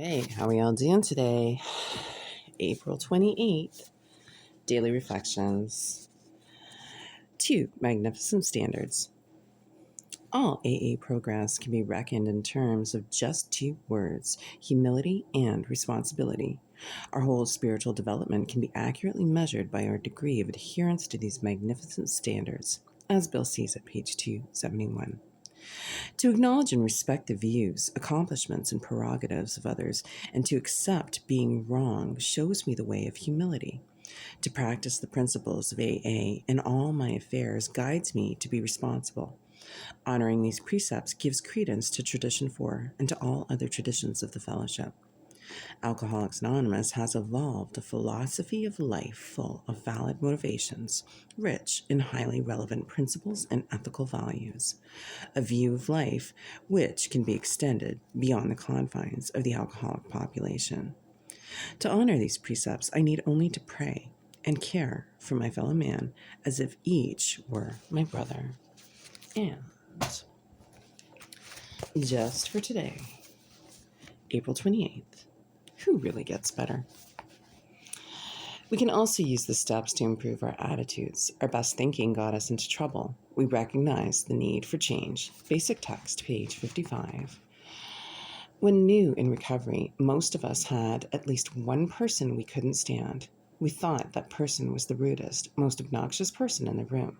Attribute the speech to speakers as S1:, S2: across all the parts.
S1: Hey, how are y'all doing today? April 28th, Daily Reflections. 2 Magnificent Standards. All AA progress can be reckoned in terms of just 2 words: humility and responsibility. Our whole spiritual development can be accurately measured by our degree of adherence to these magnificent standards, as Bill sees at page 271. To acknowledge and respect the views, accomplishments, and prerogatives of others, and to accept being wrong shows me the way of humility. To practice the principles of AA in all my affairs guides me to be responsible. Honoring these precepts gives credence to Tradition 4 and to all other traditions of the fellowship. Alcoholics Anonymous has evolved a philosophy of life full of valid motivations, rich in highly relevant principles and ethical values. A view of life which can be extended beyond the confines of the alcoholic population. To honor these precepts, I need only to pray and care for my fellow man as if each were my brother. And just for today, April 28th, who really gets better? We can also use the steps to improve our attitudes. Our best thinking got us into trouble. We recognize the need for change. Basic text, page 55. When new in recovery, most of us had at least one person we couldn't stand. We thought that person was the rudest, most obnoxious person in the room.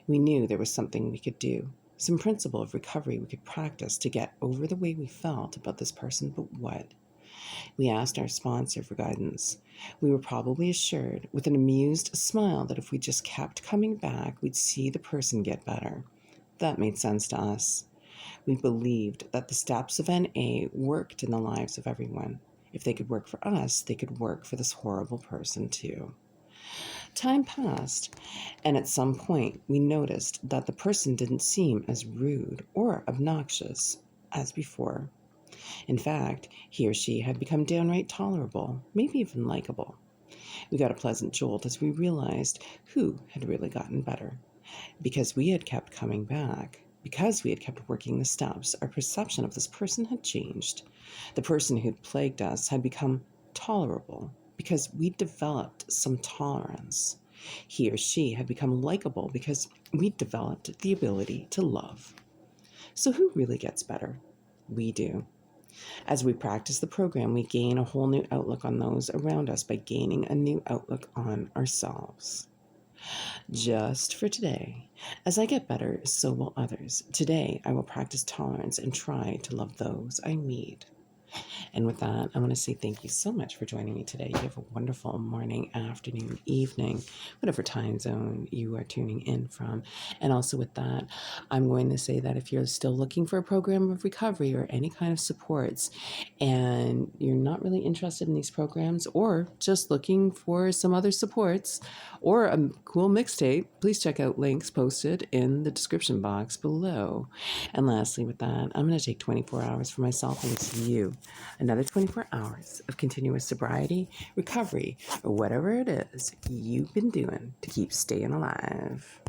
S1: We knew there was something we could do, some principle of recovery we could practice to get over the way we felt about this person, but what? We asked our sponsor for guidance. We were probably assured, with an amused smile, that if we just kept coming back, we'd see the person get better. That made sense to us. We believed that the steps of NA worked in the lives of everyone. If they could work for us, they could work for this horrible person too. Time passed, and at some point we noticed that the person didn't seem as rude or obnoxious as before. In fact, he or she had become downright tolerable, maybe even likable. We got a pleasant jolt as we realized who had really gotten better. Because we had kept coming back, because we had kept working the steps, our perception of this person had changed. The person who'd plagued us had become tolerable because we'd developed some tolerance. He or she had become likable because we'd developed the ability to love. So who really gets better? We do. As we practice the program, we gain a whole new outlook on those around us by gaining a new outlook on ourselves. Just for today, as I get better, so will others. Today, I will practice tolerance and try to love those I meet. And with that, I want to say thank you so much for joining me today. You have a wonderful morning, afternoon, evening, whatever time zone you are tuning in from. And also with that, I'm going to say that if you're still looking for a program of recovery or any kind of supports, and you're not really interested in these programs or just looking for some other supports or a cool mixtape, please check out links posted in the description box below. And lastly, with that, I'm going to take 24 hours for myself and it's you. Another 24 hours of continuous sobriety, recovery, or whatever it is you've been doing to keep staying alive.